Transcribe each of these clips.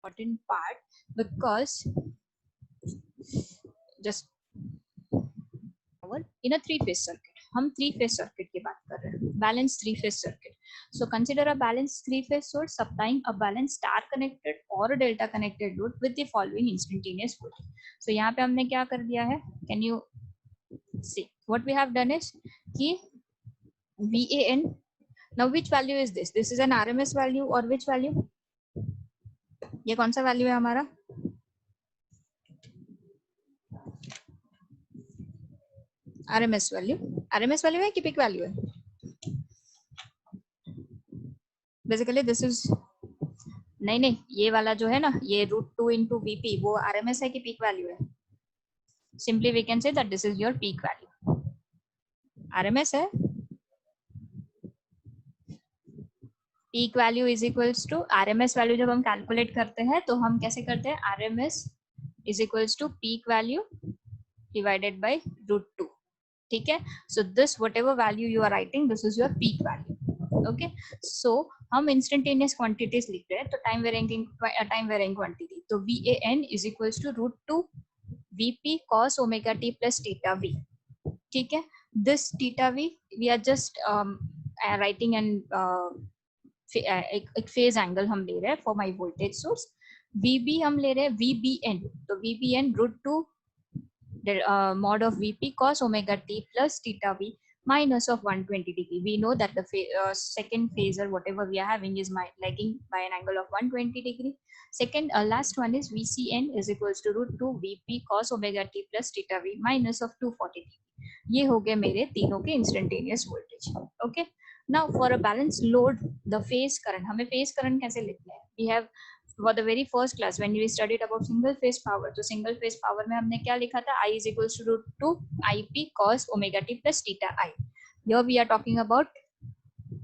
important part because just in a three phase circuit, हम three phase circuit की बात कर रहे हैं, balanced three phase circuit. So consider a balanced three phase source supplying a balanced star connected or a delta connected load with the following instantaneous voltage. So यहाँ पे हमने क्या कर दिया है, can you see what we have done is कि VAN, now which value is this? This is an RMS value or which value? ये कौन सा value है हमारा? RMS value है कि peak value है? Basically this is नहीं ये वाला जो है ना, ये √2 into VP वो RMS है कि peak value है? Simply we can say that this is your peak value. RMS है. Peak value is equals to RMS value. जब हम calculate करते हैं तो हम कैसे करते हैं? RMS is equals to peak value divided by √2. ठीक है? So this whatever value you are writing, this is your peak value. Okay? So हम instantaneous quantities लिख रहे हैं तो time varying quantity. तो VAN is equals to √2 VP cos omega t plus theta V. ठीक है? This theta V we are just writing and एक phase angle हम ले रहे हैं for my voltage source. VB हम ले रहे हैं VBN, तो VBN √2 mod of VP cos omega t plus theta V minus of 120 degree. We know that the second phasor whatever we are having is lagging by an angle of 120 degree. Second last one is VCN is equals to √2 VP cos omega t plus theta V minus of 240 degree. ये हो गए मेरे तीनों के instantaneous voltage. Okay, now for a balanced load the phase current, हमें phase current कैसे लिखना है? We have for the very first class when we studied about single phase power, तो single phase power में हमने क्या लिखा था? I is equals to √2 IP cos omega t plus theta I. Here we are talking about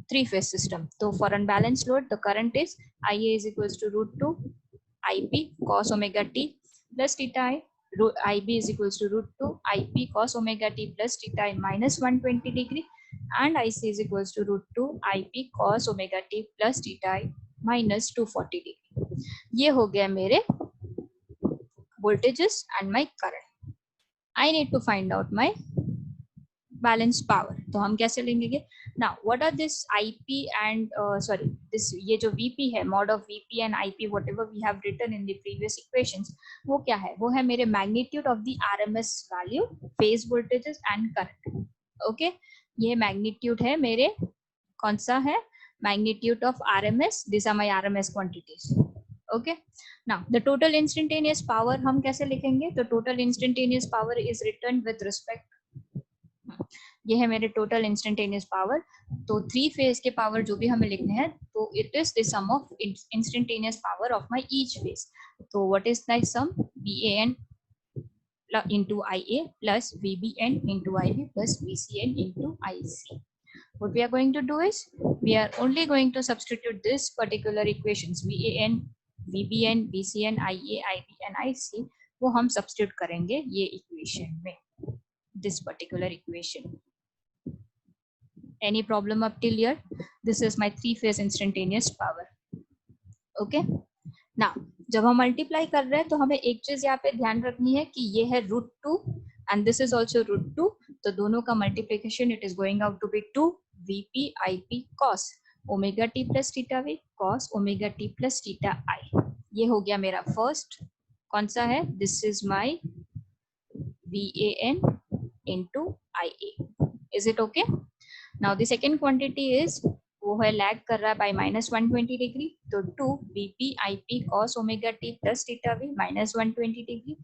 three phase system. So for unbalanced load the current is IA is equals to √2 IP cos omega t plus theta I. IB is equals to √2 IP cos omega t plus theta I minus 120 degree, and IC is equals to √2 IP cos omega t plus theta I minus 240 degree. ये हो गया मेरे voltages and my current. I need to find out my balanced power. तो हम कैसे लेंगे? Now what are this IP and this ये जो VP है, mod of VP and IP whatever we have written in the previous equations, वो क्या है? वो है मेरे magnitude of the RMS value, phase voltages and current. Okay, ये magnitude है मेरे, कौन सा है? Magnitude of RMS. These are my RMS quantities. Okay, now the total instantaneous power हम कैसे लिखेंगे? तो total instantaneous power is written with respect, ये है मेरे टोटल इंस्टेंटेनियस पावर. तो थ्री फेज के पावर जो भी हमें लिखने हैं तो it is the sum of instantaneous power of my each phase. तो what is the sum? VAN into IA plus VBN into IB plus VCN into IC. What we are going to do is we are only going to substitute this particular equations VAN, VBN, VCN, IA, IB and IC, वो हम substitute करेंगे ये equation में, this particular equation. Any problem up till here? This is my three phase instantaneous power. Okay, now जब हम multiply कर रहे हैं तो हमें एक चीज यहाँ पे ध्यान रखनी है कि ये है √2 and this is also √2, तो दोनों का multiplication it is going out to be 2 VP IP cos omega t plus theta V cos omega t plus theta I. ये हो गया मेरा फर्स्ट. कौन सा है? This is my VAN into IA. Is it okay? Now the second quantity is वो है lag कर रहा है by minus 120 degree, तो 2 VP IP cos omega t plus theta V minus 120 degree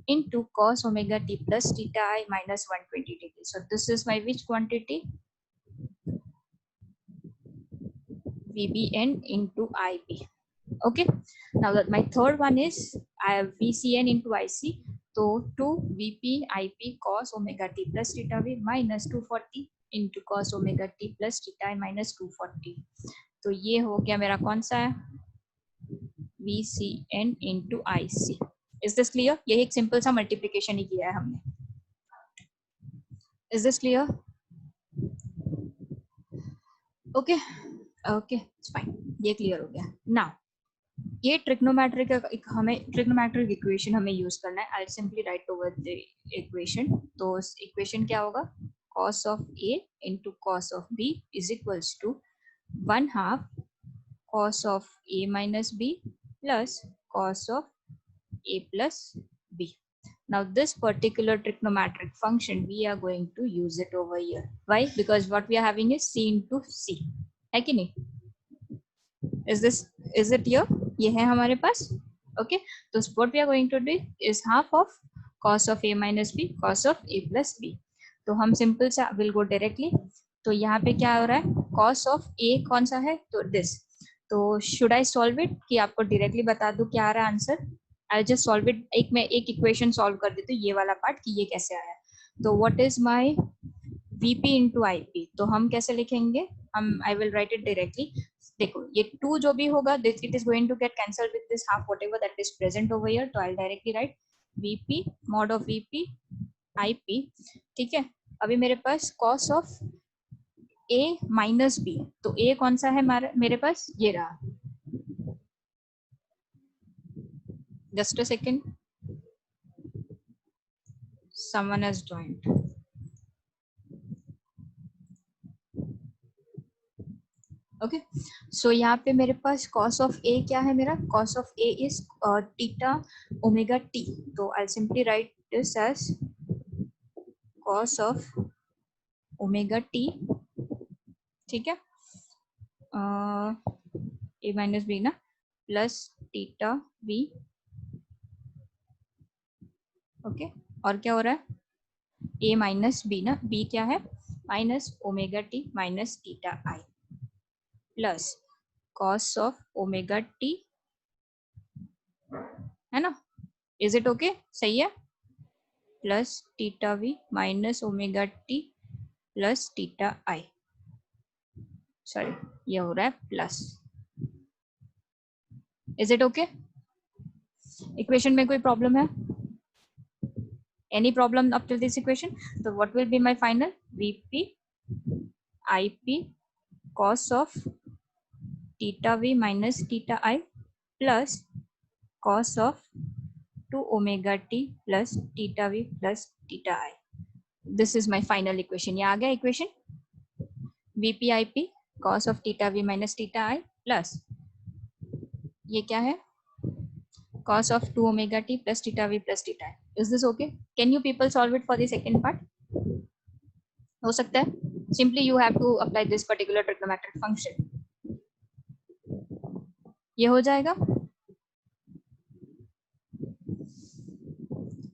into cos omega t plus theta I minus 120 degree. So this is my which quantity? VBN into IB. Okay, now that my third one is I have VCN into IC, तो 2 VP IP cos omega t plus theta V minus 240 into cos omega t plus theta I minus 240. तो ये हो गया मेरा कौन सा है? VCN into IC. Is this clear? ये एक सिंपल सा मल्टीप्लिकेशन ही किया है हमने. Is this clear? Okay, okay, it's fine. ये क्लियर हो गया. Now ये ट्रिग्नोमेट्रिक हमें ट्रिग्नोमेट्रिक इक्वेशन हमें यूज करना है. आई simply right over the equation. तो इक्वेशन क्या होगा? cos of A into cos of B is equals to 1/2 cos of A minus B plus cos of A plus B. Now this particular trigonometric function we are going to use it over here. Why? Because what we are having is C into C. है कि नहीं? Is it here? ये है हमारे पास. Okay. तो what we are going to do is half of cos of A minus B cos of A plus B. तो हम simple सा विल गो डायरेक्टली. तो यहाँ पे क्या हो रहा है? cos of A कौन सा है? तो दिस. तो शुड आई सॉल्व इट कि आपको डायरेक्टली बता दूं क्या आ रहा है answer? I just solve it. मैं एक इक्वेशन सॉल्व कर देती हूँ ये वाला पार्ट कि ये कैसे आया. तो what is my VP into IP. तो हम कैसे लिखेंगे? हम I will write it directly. देखो ये 2 जो भी होगा this it is going to get cancel with this half whatever that is present over here. तो I directly write VP mod of VP IP. ठीक है. अभी मेरे पास cos of A minus B. तो A कौन सा है मेरे पास? ये रहा. Just a second. someone has joined. Okay. So यहाँ पे मेरे पास cos of A क्या है मेरा? cos of A is theta omega t. तो I simply write this as cos of omega t. ठीक है. A minus B ना प्लस theta V. ओके. और क्या हो रहा है? A minus B ना. B क्या है? Minus omega T minus theta I plus cos of omega t. है ना? Is it okay? सही है. Plus theta V minus omega T plus theta I. Sorry ये हो रहा है plus. Is it okay? Equation में कोई प्रॉब्लम है? Any problem up to this equation? तो what will be my final? VP IP cos of theta v minus theta I plus cos of 2 omega t plus theta v plus theta I. This is my final equation. ये आ गया equation. VP IP cos of theta v minus theta I plus ये क्या है? cos of 2 omega t plus theta v plus theta I. Is this okay? Can you people solve it for the second part? हो सकता है. Simply you have to apply this particular trigonometric function. ये हो जाएगा.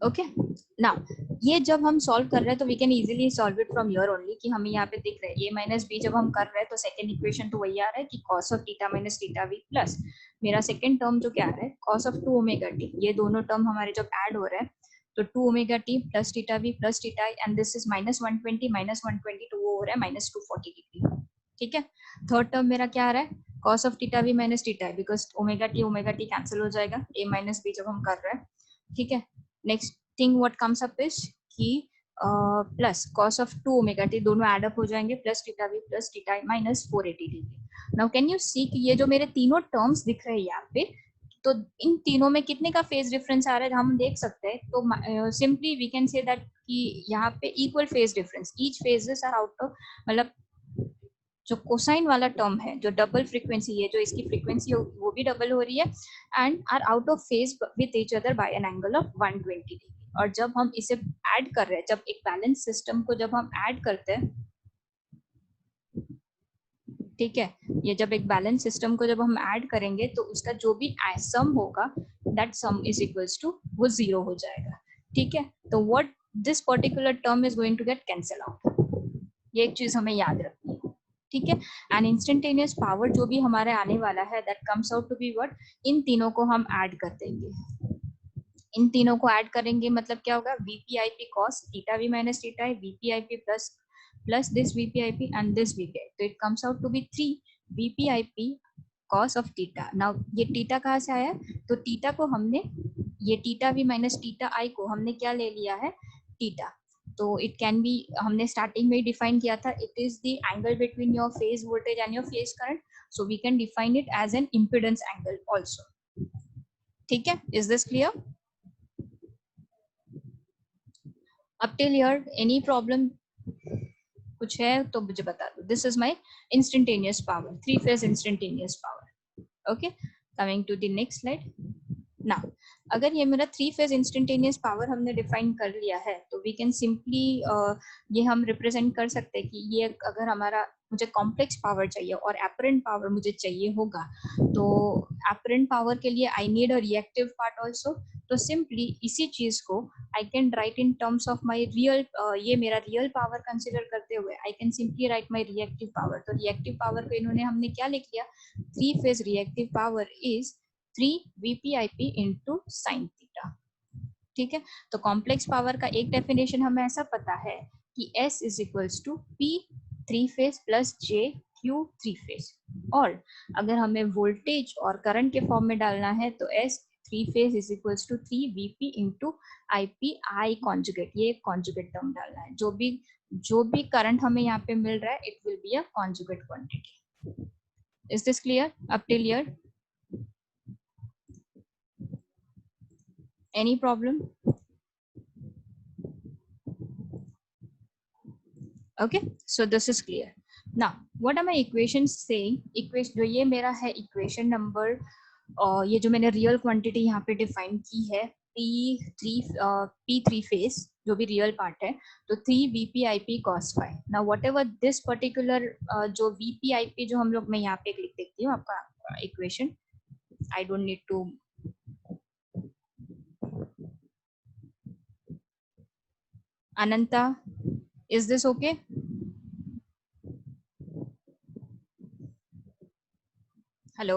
Okay. Now ये जब हम solve कर रहे हैं तो we can easily solve it from here only कि हमें यहाँ पे दिख रहा है a माइनस बी. जब हम कर रहे हैं तो सेकंड इक्वेशन तो वही आ रहा है कि cos of theta minus theta we plus मेरा सेकंड टर्म जो क्या आ रहा है cos of 2 ओमेगा टी. ये दोनों टर्म हमारे जब ऐड हो रहे हैं तो 2 omega T plus theta we plus theta I and this is -120 -120 तो वो हो रहा है -240 डिग्री. ठीक है. थर्ड टर्म मेरा क्या आ रहा है? cos of theta V minus theta I because omega T cancel हो जाएगा a माइनस बी जब हम कर रहे हैं. ठीक है. Next thing what comes up is कि plus cos of 2 omega t दोनों एड अप हो जाएंगे plus theta we plus theta i minus 480 degree. Now can you see कि ये जो मेरे तीनों टर्म्स दिख रहे हैं यहाँ पे तो इन तीनों में कितने का फेज डिफरेंस आ रहा है हम देख सकते हैं. तो simply we can say that कि यहाँ पे equal phase difference each phases are out of मतलब जो कोसाइन वाला टर्म है जो डबल फ्रीक्वेंसी है जो इसकी फ्रीक्वेंसी वो भी डबल हो रही है and are out of phase with each other by an angle of 120 degree. और जब हम इसे ऐड कर रहे हैं जब एक बैलेंस सिस्टम को जब हम ऐड करते हैं ठीक है ये जब एक बैलेंस सिस्टम को जब हम ऐड करेंगे तो उसका जो भी सम होगा that sum is equals to वो 0 हो जाएगा. ठीक है. तो what this particular term is going to get cancel out. ये एक चीज हमें याद रखनी है. ठीक है. एंड इंस्टेंटेनियस पावर जो भी हमारे आने वाला है that comes out to be what इन तीनों को हम ऐड कर देंगे. इन तीनों को ऐड करेंगे मतलब क्या होगा VPIP cos theta v minus theta i VPIP plus this VPIP and this VPIP. तो it comes out to be 3 VPIP cos of theta. Now ये थीटा कहाँ से आया? तो थीटा को हमने ये theta v minus theta i को हमने क्या ले लिया है? थीटा. तो इट कैन बी हमने स्टार्टिंग में ही डिफाइन किया था it is the angle between your phase voltage and your phase current. So we can define it as an impedance angle also. ठीक है, is this clear up till here? Any problem कुछ है तो मुझे बता दो. This is my instantaneous power, three phase instantaneous power. Okay, coming to the next slide. ना, अगर ये मेरा थ्री फेज इंस्टेंटेनियस पावर हमने डिफाइन कर लिया है तो वी कैन सिंपली ये हम रिप्रेजेंट कर सकते हैं कि ये अगर हमारा मुझे कॉम्प्लेक्स पावर चाहिए और एपरेंट पावर मुझे चाहिए होगा, तो एपरेंट पावर के लिए I need a reactive part also. तो सिंपली इसी चीज को I can write in terms of my real, ये मेरा रियल पावर कंसिडर करते हुए I can simply write my reactive power. तो रिएक्टिव पावर को इन्होंने हमने क्या लिख लिया, three phase reactive power is 3 VPIP into sine theta. ठीक है, तो कॉम्प्लेक्स पावर का एक डेफिनेशन हमें ऐसा पता है कि S is equals to P three phase plus J Q three phase. और अगर हमें वोल्टेज और करंट के फॉर्म में डालना है तो S three phase is equals to 3 VP into IP I conjugate. ये कॉन्जुगेट टर्म डालना है. जो भी करंट हमें यहाँ पे मिल रहा है it will be a conjugate quantity. Is this clear up till here? Any problem? Okay, so this is clear. Now what are my equations saying? Equation जो ये मेरा है equation number, ये जो मैंने रियल क्वांटिटी यहाँ पे डिफाइन की है P3 फेज जो भी रियल पार्ट है, तो 3 VPIP cos phi. Now whatever this particular जो VPIP जो हम लोग, मैं यहाँ पे लिख देती हूँ आपका equation. I don't need to. Ananta, is this okay? Hello.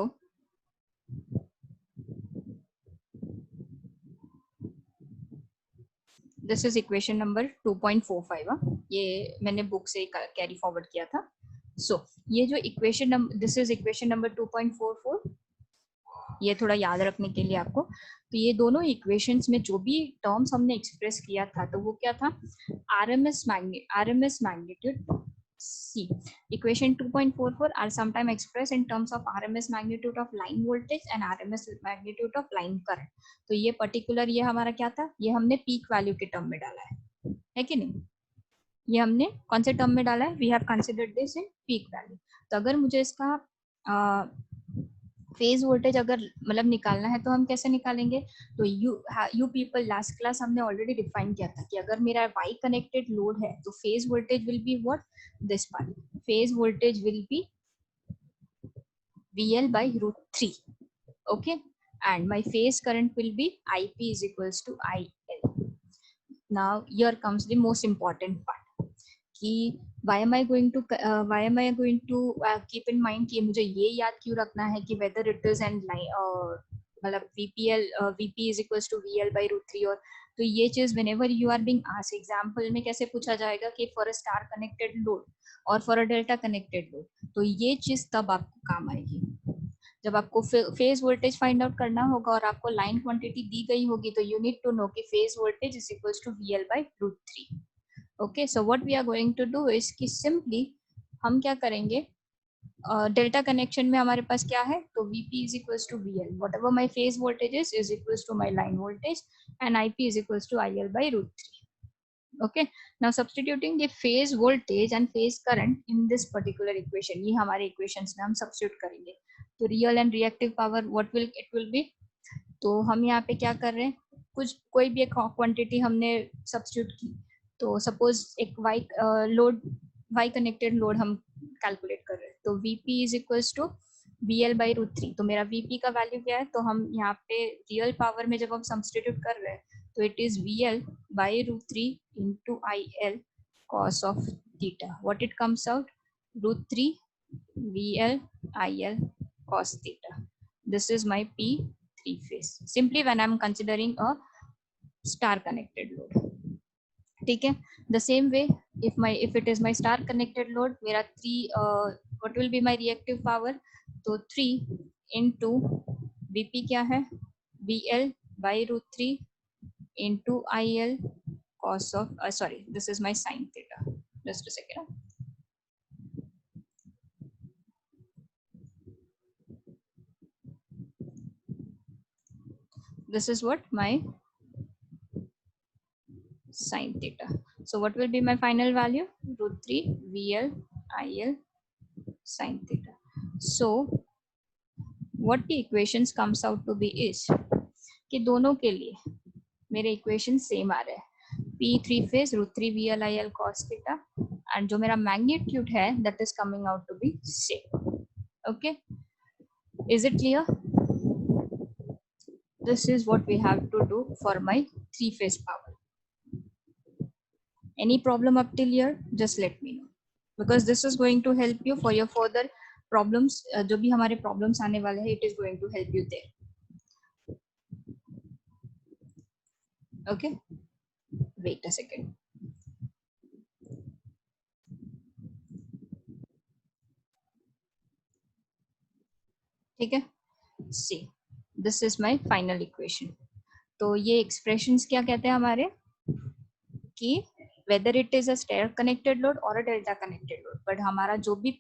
This is equation number 2.45. ये मैंने बुक से कैरी फॉरवर्ड किया था. सो ये जो equation number, this is equation number 2.44. ये थोड़ा याद रखने के लिए आपको. तो ये दोनों इक्वेशंस में जो भी टर्म्स हमने एक्सप्रेस किया था तो वो क्या था, RMS magnitude. C. Equation 2.44 are sometimes expressed in terms of RMS magnitude of line voltage and RMS magnitude of line current. तो ये पर्टिकुलर ये हमारा क्या था, ये हमने पीक वैल्यू के टर्म में डाला है कि नहीं? ये हमने कौन से टर्म में डाला है? We have considered this in peak value. तो अगर मुझे इसका फेज वोल्टेज अगर मतलब निकालना है तो हम कैसे निकालेंगे? तो यू पीपल, लास्ट क्लास हमने ऑलरेडी डिफाइन किया था कि अगर मेरा वाई कनेक्टेड लोड है तो phase voltage will be what, this part. Phase voltage will be VL by root 3. Okay, and my phase current will be IP is equals to IL. Now here comes the most important part कि why am I going to keep in mind कि मुझे ये याद क्यों रखना है कि whether it is and मतलब VP is equals to VL by root 3. और तो ये चीज whenever you are being asked example में कैसे पूछा जाएगा कि for a star connected load और for a delta connected load, तो ये चीज तब आपको काम आएगी जब आपको फेज वोल्टेज फाइंड आउट करना होगा और आपको लाइन क्वांटिटी दी गई होगी. तो यू नीड टू नो कि phase voltage is equals to VL by root 3. Okay, so what we are going to do is कि सिंपली हम क्या करेंगे, डेल्टा कनेक्शन में हमारे पास क्या है, तो VP is equals to VL, whatever my phase voltage is equals to my line voltage, and IP is equals to IL by root 3. Okay, now substituting the phase voltage and phase current in this particular equation, ये हमारे equations में हम substitute करेंगे. तो real and reactive power what will it will be, तो हम यहाँ पे क्या कर रहे हैं, कुछ कोई भी एक क्वांटिटी हमने सब्स्टिट्यूट की. तो सपोज एक वाई कनेक्टेड लोड हम कैलकुलेट कर रहे हैं, तो VP is equals to VL by root 3. तो मेरा VP का वैल्यू क्या है, तो हम यहाँ पे रियल पावर में जब हम सब्स्टिट्यूट कर रहे हैं तो it is VL by root 3 into IL cos of theta. What it comes out, root 3 VL IL cos theta. This is my P3 phase simply when I'm considering a star connected load. ठीक है, the same way if it is my star connected load, मेरा 3 what will be my reactive power, तो 3 into VP क्या है, VL by root 3 into IL cos of sorry, this is my sin theta. Just a second. this is what my sin theta. So what will be my final value? Root 3 VL IL sin theta. So what the equations comes out to be is कि दोनों के लिए मेरे equation same आ रहे हैं, P three phase root 3 VL IL cos theta, and जो मेरा magnitude है that is coming out to be same. Okay, is it clear? This is what we have to do for my three phase power. Any problem up till here? Just let me know, because this is going to help you for your further problems. जो भी हमारे problems आने वाले हैं, it is going to help you there. Okay, wait a second. ठीक है, see, this is my final equation. तो ये expressions क्या कहते हैं हमारे कि whether it is a stair connected load or a delta connected load, but हमारा जो भी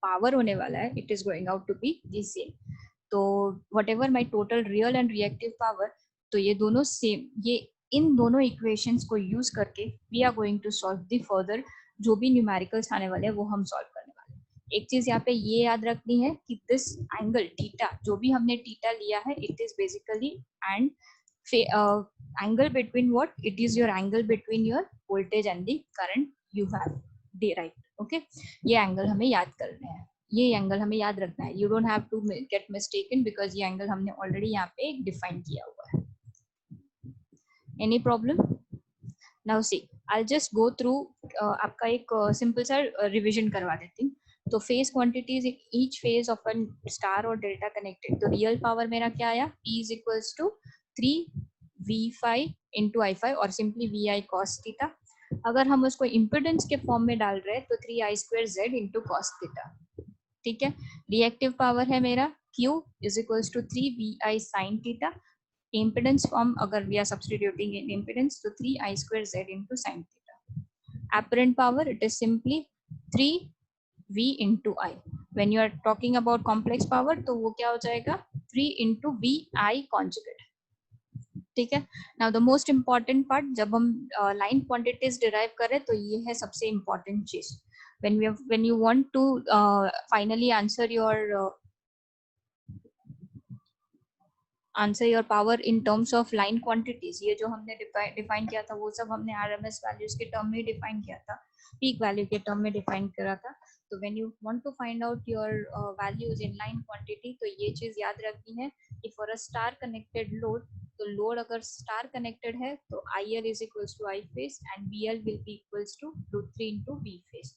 power होने वाला है it is going out to be the same. तो whatever my total real and reactive power, तो ये दोनों same, ये इन दोनों equations को use करके we are going to solve the further जो भी numericals आने वाले हैं वो हम solve करने वाले हैं. एक चीज यहाँ पे ये याद रखनी है कि this angle theta, जो भी हमने theta लिया है, it is basically and angle between what? It is your angle between your voltage and the current you have derived. Okay, ये angle हमें याद करना है, ये एंगल हमें याद रखना है. You don't have to get mistaken because ये एंगल हमने ऑलरेडी यहाँ पे डिफाइन किया हुआ है. Any problem? Now see, I just go through, आपका एक सिंपल सा रिविजन करवा देती हूँ. तो phase quantities each phase of an star और डेल्टा कनेक्टेड. तो रियल पावर मेरा क्या आया? P is equals to 3V5 into I5 और सिंपली VI cos थीटा. अगर हम उसको इम्पिडेंस के फॉर्म में डाल रहे हैं तो 3I2Z इंटू cos थीटा. ठीक है, रिएक्टिव पावर है मेरा Q is equals to 3VI sin theta. Impedance form अगर we are substituting in impedance तो 3I2Z into sin theta. apparent power it is simply 3V into I. when you are talking about complex power तो वो क्या हो जाएगा? 3 into VI conjugate. ठीक है. Now the most important part, जब हम लाइन क्वांटिटीज डिराइव करें तो ये है सबसे इम्पॉर्टेंट चीज. when you want to finally answer your power in terms of line quantities, ये जो हमने डिफाइन किया था वो सब हमने RMS values के टर्म में डिफाइन किया था, पीक वैल्यू के टर्म में डिफाइन करा था. तो when you want to find out your values in line quantity, तो ये चीज याद रखनी है कि for a star connected load, तो लोड अगर स्टार कनेक्टेड है तो IL is equals to I phase and VL will be equals to root 3 into V phase.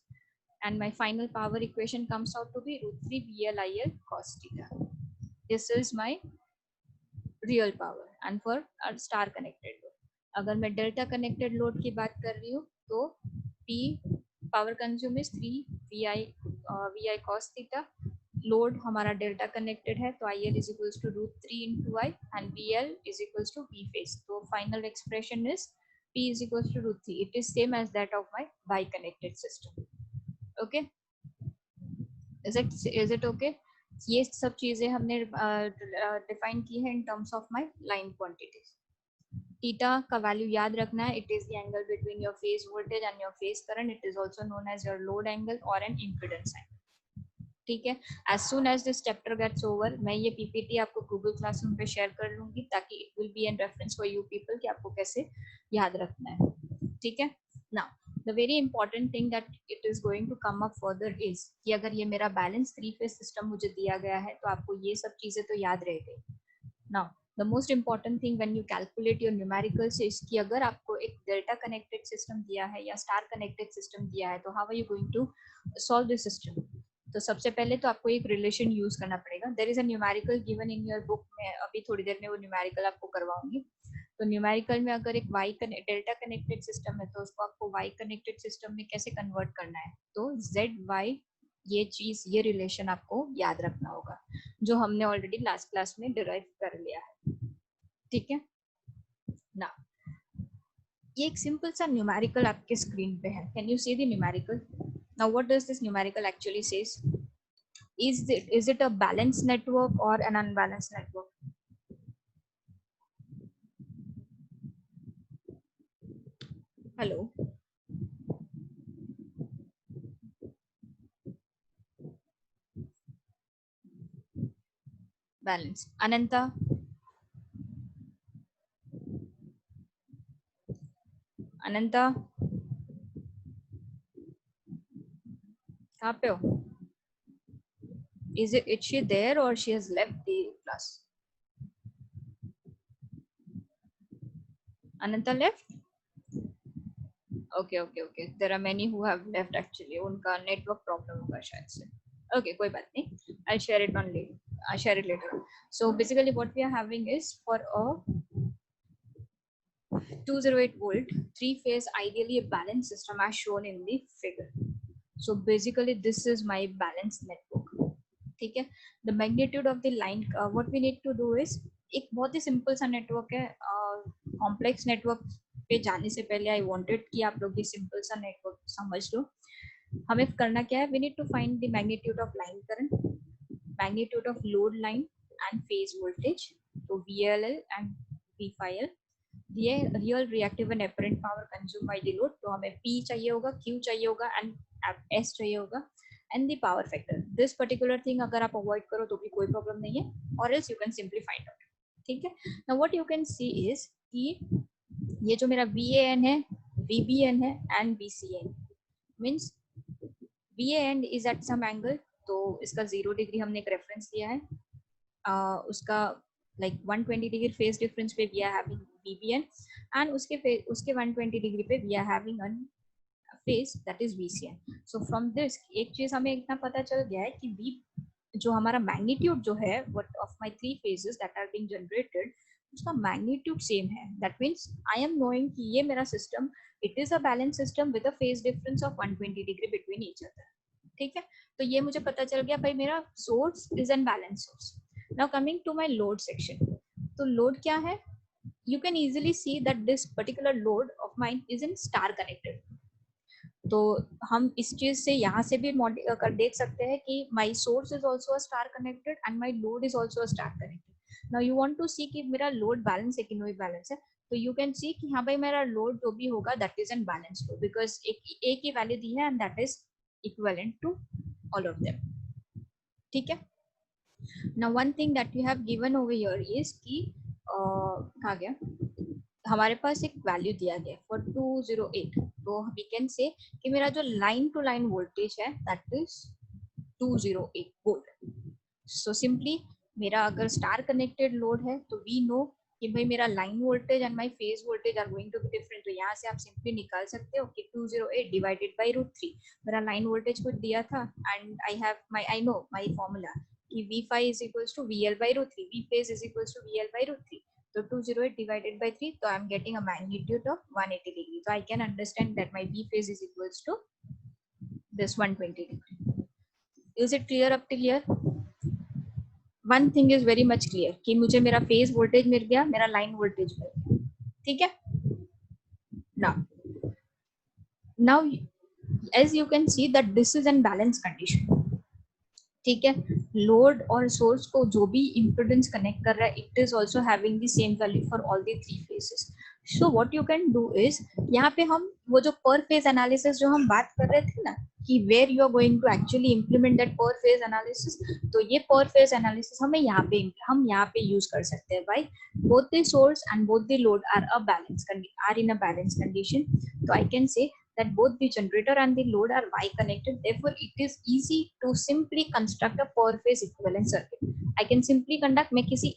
And my final power equation comes out to be root 3 VL IL cos theta. This is my real power and for a star connected load. अगर मैं delta connected load की बात कर रही हूँ तो P power consume is 3 VI cos theta. Load हमारा delta connected है तो IL is equals to root 3 into I and VL is equals to V phase. तो final expression is P is equals to root 3. It is same as that of my bi connected system. Okay, is it okay? ये सब चीजें हमने define की है in terms of my line quantities. Theta का value याद रखना है. It is the angle between your phase voltage and your phase current. It is also known as your load angle और एन इम्पीडेंस एंगल. ठीक है, as soon as this chapter gets over मैं ये PPT आपको Google classroom पे share कर लूंगी ताकि it will be an reference for you people कि आपको कैसे याद रखना है. ठीक है. Now the very important thing that it is going to come up further is कि अगर ये मेरा बैलेंस थ्री फेज सिस्टम मुझे दिया गया है तो आपको ये सब चीजें तो याद रह गई. Now the most important thing when you calculate your numericals is कि अगर आपको एक डेल्टा कनेक्टेड सिस्टम दिया है या स्टार कनेक्टेड सिस्टम दिया है तो how are you going to solve this system. तो सबसे पहले तो आपको एक रिलेशन यूज करना पड़ेगा. There is a numerical given in your book. में अभी थोड़ी देर में वो न्यूमेरिकल आपको करवाऊंगी. तो न्यूमेरिकल में अगर एक डेल्टा कनेक्टेड सिस्टम है तो उसको आपको वाई कनेक्टेड सिस्टम में कैसे कन्वर्ट करना है. तो ZY ये चीज, ये रिलेशन आपको याद रखना होगा जो हमने ऑलरेडी लास्ट क्लास में डिराइव कर लिया है. ठीक है ना. ये एक सिंपल सा न्यूमेरिकल आपके स्क्रीन पे है. Can you see the numerical? Now what does this numerical actually says? is it a balanced network or an unbalanced network? Hello, balance. Ananta, Ananta कहाँ पे हो? Is she there or she has left the class? Ananta left? Okay. There are many who have left actually. उनका network problem होगा शायद से. Okay, कोई बात नहीं. I'll share it on later. I'll share it later. So basically, what we are having is for a 208 volt three-phase ideally a balanced system as shown in the figure. So basically, this is my balanced network. ठीक है. The magnitude of the line, what we need to do is, एक बहुत ही simple सा network है. Complex network पे जाने से पहले आई वांटेड कि आप लोग ये सिंपल सा नेटवर्क समझ लो. हमें करना क्या है, we need to find the magnitude of line current, magnitude of load line and phase voltage. तो VLL एंड V5L, ये real reactive and apparent power consume by the load. तो हमें P चाहिए होगा, Q चाहिए होगा एंड S चाहिए होगा and the power factor. This particular thing अगर आप अवॉइड करो तो भी कोई प्रॉब्लम नहीं है, और else you can simply find out. ठीक है. Now what you can see is कि ये जो मेरा VAN है, VBN है and VCN means VAN is at some angle. तो इसका 0 डिग्री हमने एक रेफरेंस लिया है. उसका like 120 degree phase difference पे we are having VBN and उसके 120 degree पे we are having a phase that is VCN. So from this एक चीज हमें इतना पता चल गया है कि V जो हमारा मैग्नीट्यूड जो है what of my three phases that are being generated, उसका मैग्नीट्यूड सेम है. That means I am knowing कि ये मेरा system it is a balance system with a phase difference of 120 degree between each other. ठीक है. तो ये मुझे पता चल गया भाई मेरा source is an balance source. Now coming to my load section. तो लोड क्या है, you can easily see that this particular load of mine is in star connected. तो हम इस चीज से यहाँ से भी कर देख सकते हैं कि my source is also a star connected and my load is also a star connected. Now you want to see कि मेरा load balance है कि no balance है. तो you can see कि हाँ भाई मेरा load जो भी होगा that is in balance load because एक ही value दी है and that is equivalent to all of them. ठीक है. Now one thing that you have given over here is कि कहाँ गया, हमारे पास एक वैल्यू दिया गया फॉर 208. तो वी कैन से कि मेरा जो लाइन टू लाइन वोल्टेज है that is 208 volt. So simply मेरा अगर स्टार कनेक्टेड लोड है तो वी नो कि भाई मेरा line voltage and my phase voltage are going to be different. तो यहाँ से आप सिंपली निकाल सकते हो कि 208 डिवाइडेड बाय √3. मेरा लाइन वोल्टेज कुछ दिया था and I know my formula कि V5 is equals to VL by √3, V phase is equals to VL by √3. So 208 divided by 3, so I'm getting a magnitude of 180 degree. So I can understand that my V phase is equals to this 120 degree. Is it clear up till here? One thing is very much clear कि मुझे मेरा phase voltage मिल गया, मेरा line voltage मिल गया. ठीक है. Now as you can see that this is an balance condition. ठीक है. लोड और सोर्स को जो भी इम्पिडेंस कनेक्ट कर रहा है it is also having the same value for all the three phases. So what you can do is, यहाँ पे हम वो जो पर फेज एनालिसिस जो हम बात कर रहे थे ना कि where you are going to actually implement that per phase analysis, तो ये पर फेज एनालिसिस हम यहाँ पे यूज कर सकते हैं. भाई both the source and both the load are in a balance condition. तो I can say that both the generator and the load are Y connected. Therefore, it is easy to simply construct a per phase equivalent circuit. I can simply conduct, मैं किसी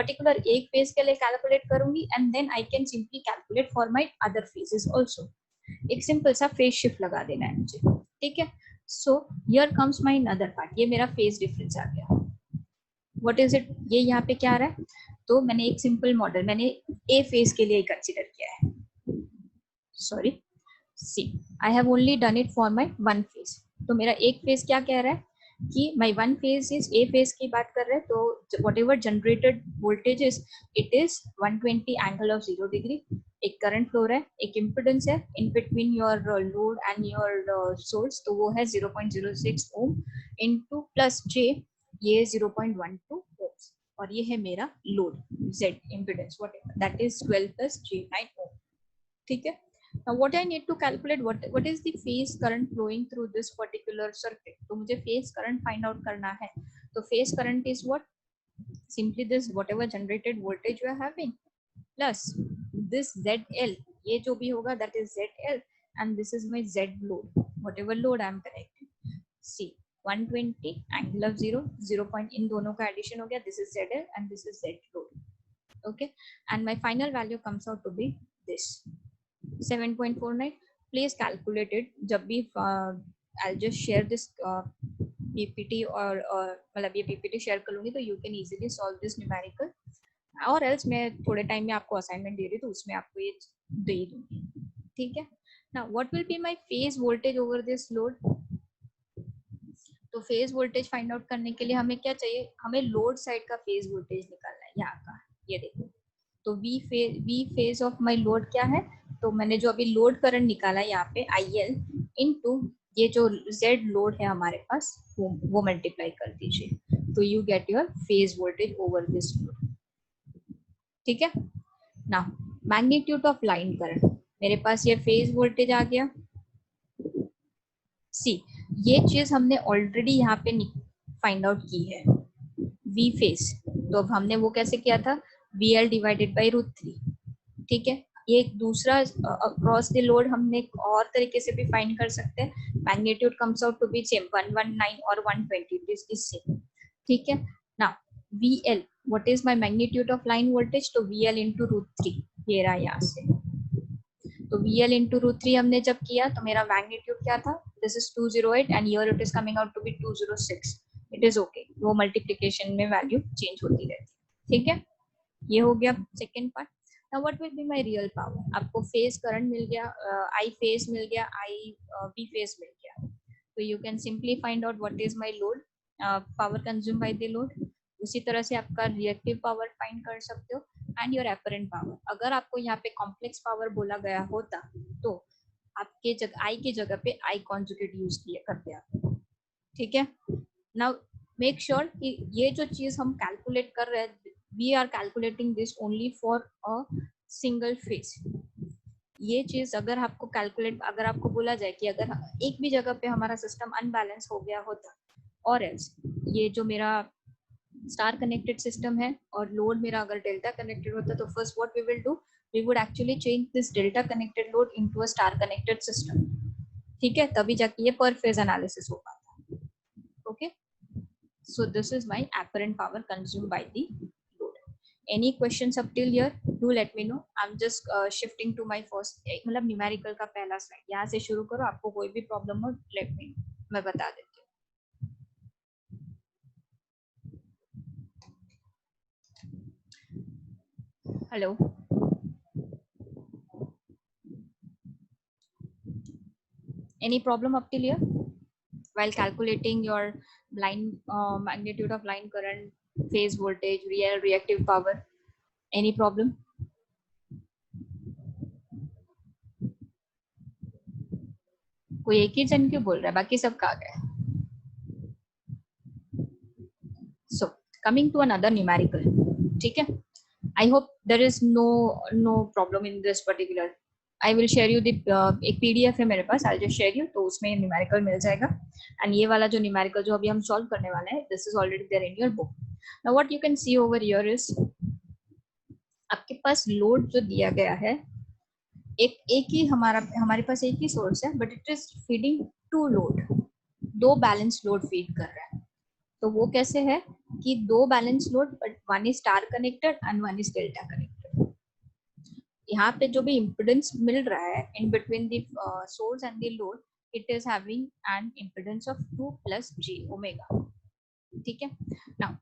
particular एक phase के लिए calculate करूँगी and then I can simply calculate for my other phases also. एक simple सा phase shift लगा देना है मुझे. ठीक है. So here comes my another part. ये मेरा phase difference आ गया. What is it? ये यहाँ पे क्या आ रहा है? तो मैंने एक simple model मैंने A phase के लिए consider किया है. Sorry. See, I have only done it for my one phase. तो मेरा एक phase क्या कह रहा है कि my one phase is A phase की बात कर रहे हैं. तो whatever generated voltage is, it is 120 angle of 0 degree. एक current flow है, एक impedance है in between your load and your source. तो वो है 0.06 ohm into plus J, ये 0.12 ohms. और ये है मेरा load Z impedance whatever that is 12 plus J 9 ohm. ठीक है. Now what I need to calculate, what is the phase current flowing through this particular circuit. तो मुझे phase current find out करना है. तो phase current is what? Simply this whatever generated voltage you are having plus this ZL, ये जो भी होगा that is ZL, and this is my Z load, whatever load I am connecting. See 120 angle of 0 point, इन दोनों का addition हो गया, this is ZL and this is Z load. Okay, and my final value comes out to be this 7.49. Please calculate it. जब भी I'll just share this PPT और मतलब ये PPT share कर लूँगी तो you can easily solve this numerical. और else मैं थोड़े टाइम में आपको असाइनमेंट दे रही हूँ तो उसमें आपको ये दे दूँगी. ठीक है. Now what will be my phase voltage over this load? तो फेज वोल्टेज फाइंड आउट करने के लिए हमें क्या चाहिए, हमें लोड साइड का फेज वोल्टेज निकालना है. यहाँ का ये देखो, तो V phase of my load क्या है, तो मैंने जो अभी लोड करंट निकाला है यहाँ पे IL इनटू ये जो Z लोड है हमारे पास वो मल्टीप्लाई कर दीजिए, तो you get your phase voltage over this load. ठीक है ना. मैग्नीट्यूड ऑफ लाइन करंट, मेरे पास ये फेज वोल्टेज आ गया. सी ये चीज हमने ऑलरेडी यहाँ पे फाइंड आउट की है, वी फेज. तो अब हमने वो कैसे किया था, VL डिवाइडेड बाई √3. ठीक है. ये एक दूसरा अक्रॉस द लोड हमने एक और तरीके से भी फाइंड कर सकते हैं. Magnitude comes out to be same 119 और 120 इज सेम. ठीक है ना. VL, what is my magnitude of line voltage, तो VL इनटू √3 ये रहा यहाँ से. तो VL इंटू √3 हमने जब किया तो मेरा मैग्नीट्यूड क्या था, this is 208 and here it is coming out to be 206. It is okay, वो मल्टीप्लिकेशन में वैल्यू चेंज होती रहती है. ठीक है, ये हो गया second part. Now what will be my real power. आपको फेज करंट मिल गया, आई फेज मिल गया, आई वी फेज मिल गया. तो you can simply find out what is my load, power consume by the load. उसी तरह से आपका रिएक्टिव पावर फाइंड कर सकते हो एंड योर एपरेंट पावर. अगर आपको यहाँ पे कॉम्प्लेक्स पावर बोला गया होता तो आपके जगह आई की जगह पे आई कॉन्जुगेट यूज किया करते आप. ठीक है. नाउ मेक श्योर कि ये जो चीज हम कैलकुलेट कर रहे हैं, we are calculating this only for a single phase. ये चीज अगर आपको कैलकुलेट, अगर आपको बोला जाए कि अगर एक भी जगह पे हमारा सिस्टम अनबैलेंस हो गया होता और एल्स ये जो मेरा स्टार कनेक्टेड सिस्टम है और लोड मेरा अगर डेल्टा कनेक्टेड होता तो first what we will do, we would actually change this delta connected load into a star connected system. ठीक है, तभी जाके ये पर फेज एनालिसिस हो पाता. Okay, so this is my apparent power consumed by the load. Any questions up till here, do let me know. I am just shifting to my first, मतलब numerical का पहला स्लाइड. यहाँ से शुरू करो, आपको कोई भी प्रॉब्लम हो लेट मी नो, मैं बता देती हूँ. Hello, any problem up till here while calculating your line magnitude of line current, phase voltage, real reactive power? Any problem? कोई एक ही जन क्यों बोल रहा है, बाकी सब कहाँ गए? So coming to another numerical. ठीक है, I hope there is no problem in this particular. I will share you the एक PDF है मेरे पास, I'll just share you, तो उसमें numerical मिल जाएगा. And ये वाला जो numerical जो अभी हम solve करने वाले हैं, this is already there in your book. Now what you can see over here is आपके पास load जो दिया गया है, एक ही हमारे पास एक ही सोर्स है, but it is feeding to load, दो बैलेंस लोड फीड कर रहा है. तो वो कैसे है कि दो balance load, but one is star connected and one is delta connected. यहाँ पे जो भी इम्पिडेंस मिल रहा है in between the source and the load, it is having an impedance of 2 + j omega. ठीक है. नाउ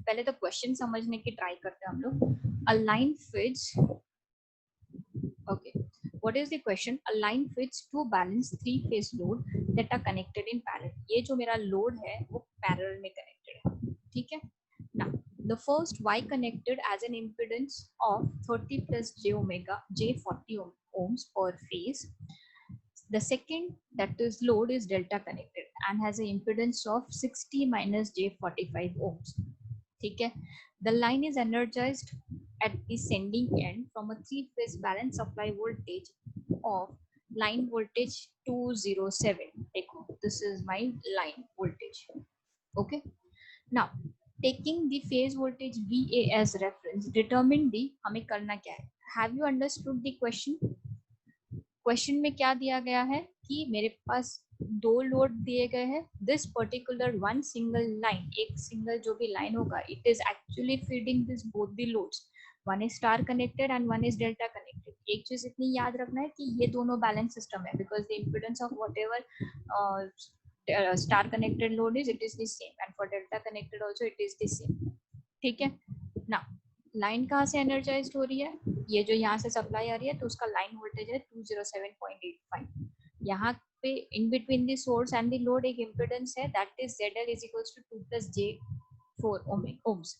पहले तो क्वेश्चन समझने की ट्राई करते हैं हम लोग. A line feeds, okay, what is the question? A line feeds two balanced three-phase load that are connected in parallel. ये जो मेरा load है वो parallel में connected है. ठीक है. Now the first Y connected as an impedance of 30 + j omega, j 40 ohms per phase. The second, that is load, is delta connected and has an impedance of 60 - j 45 ohms. ठीक है. The line is energized at the sending end from a three-phase balance supply voltage of line voltage 207. देखो, this is my line voltage. Okay. Now, taking the phase voltage VA as reference, determine the हमें करना क्या है. Have you understood the question? Question में क्या दिया गया है कि मेरे पास दो लोड दिए गए हैं. This particular one single line, एक सिंगल जो भी लाइन होगा, it is actually feeding this both the loads. One is star connected and one is delta connected. एक चीज इतनी याद रखना है कि ये दोनों बैलेंस सिस्टम है, because the impedance of whatever star connected load is, it is the same, and for delta connected also it is the same. ठीक है ना. लाइन कहाँ से एनर्जाइज हो रही है, ये जो यहाँ से सप्लाई आ रही है, तो उसका लाइन वोल्टेज है 207.85. यहाँ पे in between the source and the load एक इम्पीडेंस है, that is ZL is equals to 2 + j4 ohms.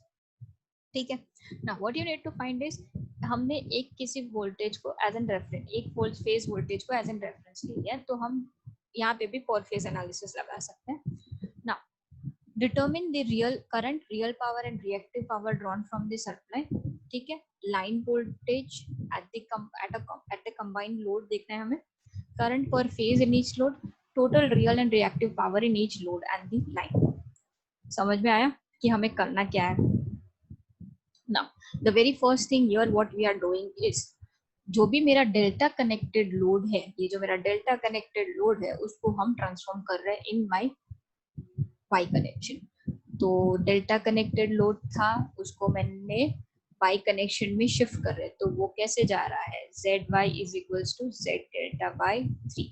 ठीक है ना. What you need to find is, हमने एक किसी वोल्टेज को एज एन रेफरेंस, एक फेज वोल्टेज को एज एन रेफरेंस ले लिया, तो हम यहाँ पे भी पर फेज एनालिसिस लगा सकते हैं ना. Determine the real current, real power and reactive power drawn from the supply. ठीक है. Line voltage at the combined load देखना है हमें. Current per phase in each load. Total real and reactive power in each load and the line. समझ में आया कि हमें करना क्या है. Now, the very first thing here what we are doing is, जो भी मेरा डेल्टा कनेक्टेड लोड है, ये जो मेरा डेल्टा कनेक्टेड लोड है, उसको हम ट्रांसफॉर्म कर रहे हैं इन माई वाई कनेक्शन. तो डेल्टा कनेक्टेड लोड था, उसको मैंने वाई कनेक्शन में शिफ्ट कर रहे. तो वो कैसे जा रहा है, ZY is equals to Z delta by 3.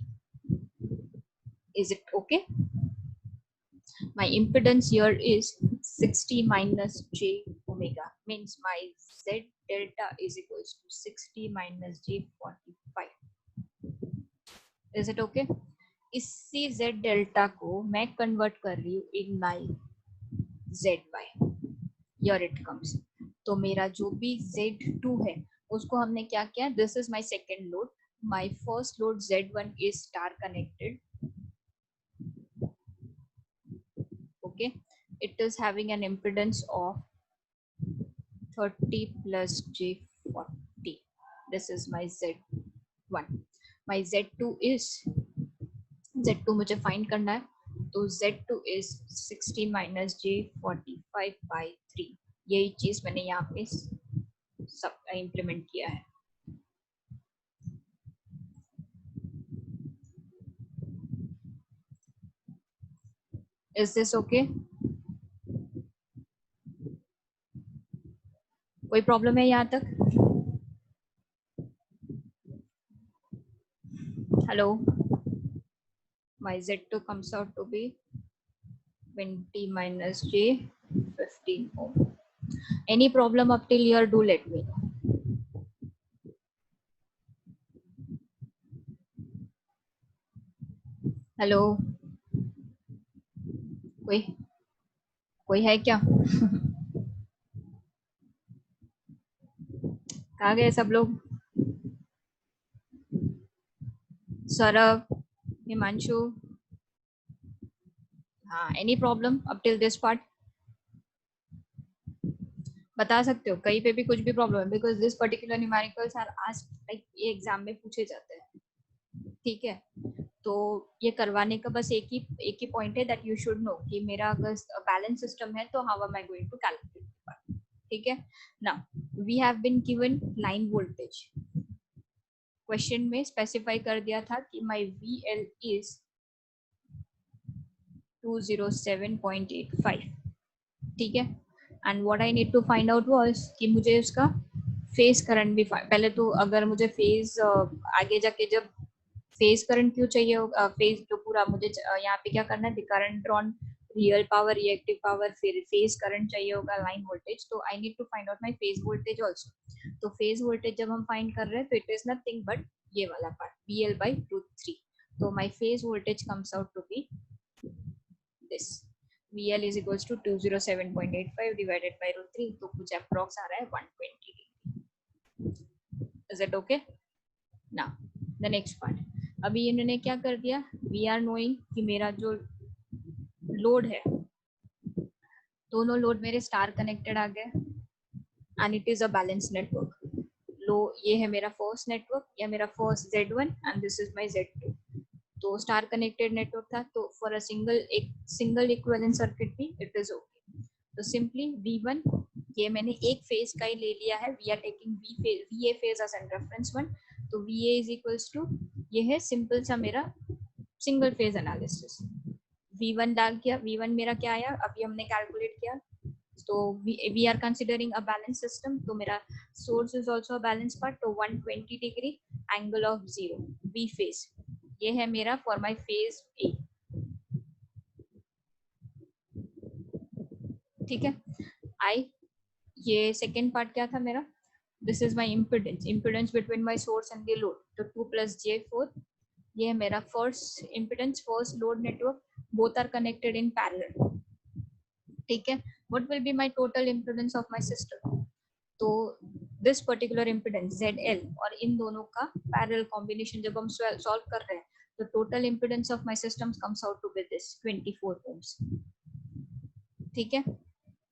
Is it okay. My impedance here is 60 minus j omega, means my Z delta is equals to 60 minus j 45. Is it okay. इसी Z डेल्टा को मैं convert कर रही हूँ इन माई ZY. Here it comes. तो मेरा जो भी Z2 है, उसको हमने क्या किया, this is my second load. My first load Z1 is star connected. Okay. It is having N impedance of 30 + j40. This is my Z1. My Z2 मुझे फाइंड करना है, तो Z2 is 60 minus j45 by 3. यही चीज मैंने यहाँ पे सब इम्प्लीमेंट किया है. Is this okay? कोई प्रॉब्लम है यहाँ तक? Hello. My Z2 comes out to be 20 minus j15 ohm. Any problem up till here, do let me know. Hello. कोई है क्या? कहाँ गए सब लोग? सौरभ, हिमांशु. हाँ, any problem up till this part? बता सकते हो, कहीं पे भी कुछ भी प्रॉब्लम है, because this particular numericals are asked, like ये एग्जाम में पूछे जाते हैं. ठीक है. तो ये करवाने का बस एक ही पॉइंट है, दैट यू शुड नो कि मेरा अगर बैलेंस सिस्टम है तो how am I going to calculate. ठीक है. Now we have been given line voltage. Question में स्पेसिफाई कर दिया था कि माय VL इज 207.85. ठीक है. And what I need to find out was कि मुझे उसका फेज करंट भी पहले तो, अगर मुझे फेज आगे जाके जब फेज करंट क्यों चाहिए होगा, फेज तो पूरा मुझे यहाँ पे क्या करना है, the current drawn, real power, reactive power, फिर फेज करंट चाहिए होगा, लाइन वोल्टेज. तो I need to find out my phase voltage also. तो फेज वोल्टेज जब हम फाइंड कर रहे हैं, तो इट इज नथिंग बट ये वाला पार्ट, VL by √3. तो my phase voltage comes out to be this. VL is equals to 207.85 divided by √3. तो कुछ अप्रॉक्स आ रहा है 120. Is it okay? Now the next part. अभी इन्होंने क्या कर दिया, वी आर नोइंग कि मेरा जो लोड है, दोनों लोड मेरे स्टार कनेक्टेड आ गए, and it is a balanced network. लो ये है मेरा फर्स्ट नेटवर्क, या मेरा first Z1 and this is my Z2. तो स्टार कनेक्टेड नेटवर्क था, तो for a single equivalent circuit भी इट इज ओके. तो सिंपली V1 ये मैंने एक फेज का ही ले लिया है. We are taking VA phase as an reference one. तो VA इज इक्वल्स टू, ये है सिंपल सा मेरा सिंगल फेज एनालिसिस. V1 डाल किया, V1 मेरा क्या आया अभी हमने कैलकुलेट किया. तो we are considering a balanced system. तो मेरा source is also a balanced part. तो 120 degree angle of 0 V phase, ये है मेरा for my phase A. ठीक है. I ये second part क्या था मेरा, this is my impedance between my source and the load. तो 2 plus J4, ये है मेरा first impedance, first load network, both are connected in parallel. ठीक है. What will be my total impedance of my system? तो this particular impedance ZL और इन दोनों का पैरेलल कॉम्बिनेशन जब हम सॉल्व कर रहे हैं, तो total impedance of my system comes out to be this 24 ohms. ठीक है.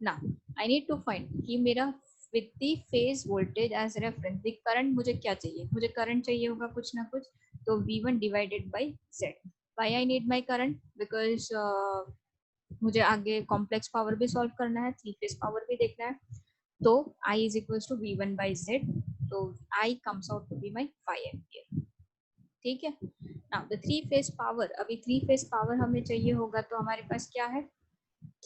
Now I need to find कि मेरा with the phase voltage as reference the current मुझे क्या चाहिए. मुझे करंट चाहिए होगा कुछ ना कुछ. तो V1 divided by Z. Why I need my current, because मुझे आगे कॉम्प्लेक्स पावर भी सॉल्व करना है, थ्री फेज पावर भी देखना है. तो I is equals to V1 by Z. तो I comes out to be my 5 ampere. ठीक है. Now the three phase power, अभी three phase power हमें चाहिए होगा, तो हमारे पास क्या है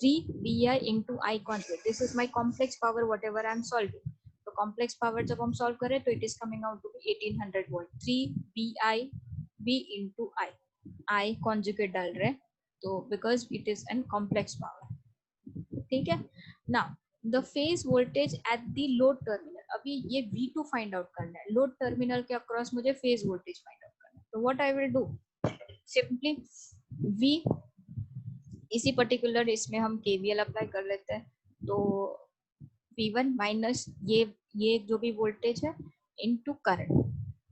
3VI into I conjugate. This is my complex power whatever I am solving. तो complex power जब हम solve करें तो it is coming out to be 1800 volt. 3VI V into I conjugate डाल रहे हैं, तो because it is an complex power. ठीक है. Now the phase voltage at the load terminal, अभी ये V2 फाइंड आउट करना है. लोड टर्मिनल के अक्रॉस मुझे फेज वोल्टेज फाइंड आउट करना है. तो what I will do, simply V इसी पर्टिकुलर इसमें हम KVL अप्लाई कर लेते हैं. तो V1 माइनस ये जो भी वोल्टेज है इनटू करंट.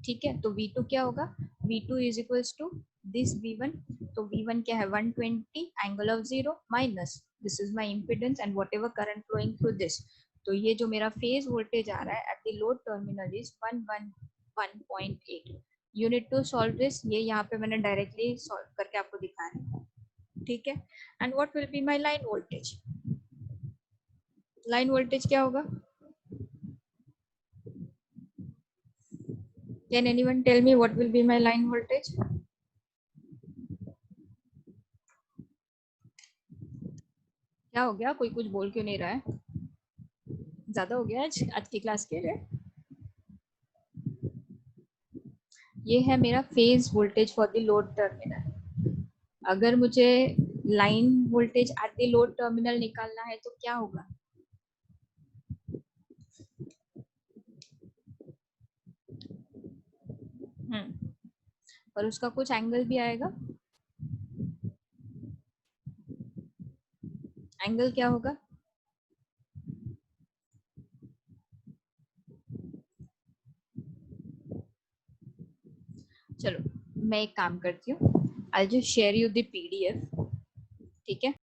ठीक है. तो V2 क्या होगा, V2 is equals to this V1. तो V1 क्या है 120 angle of 0 minus this is my impedance and whatever current flowing through this. तो ये जो मेरा फेज वोल्टेज आ रहा है at the load terminal is 111.8. You need to solve this. ये यहाँ पे मैंने डायरेक्टली सॉल्व करके आपको दिखाया है. ठीक है. And what will be my line voltage. Line voltage क्या होगा, can anyone tell me what will be my line voltage? क्या हो गया, कोई कुछ बोल क्यों नहीं रहा है, ज्यादा हो गया आज की क्लास के लिए. ये है मेरा phase voltage for the load terminal. अगर मुझे line voltage at the load terminal निकालना है तो क्या होगा, और उसका कुछ एंगल भी आएगा. एंगल क्या होगा, चलो मैं एक काम करती हूँ, I just share you the PDF. ठीक है.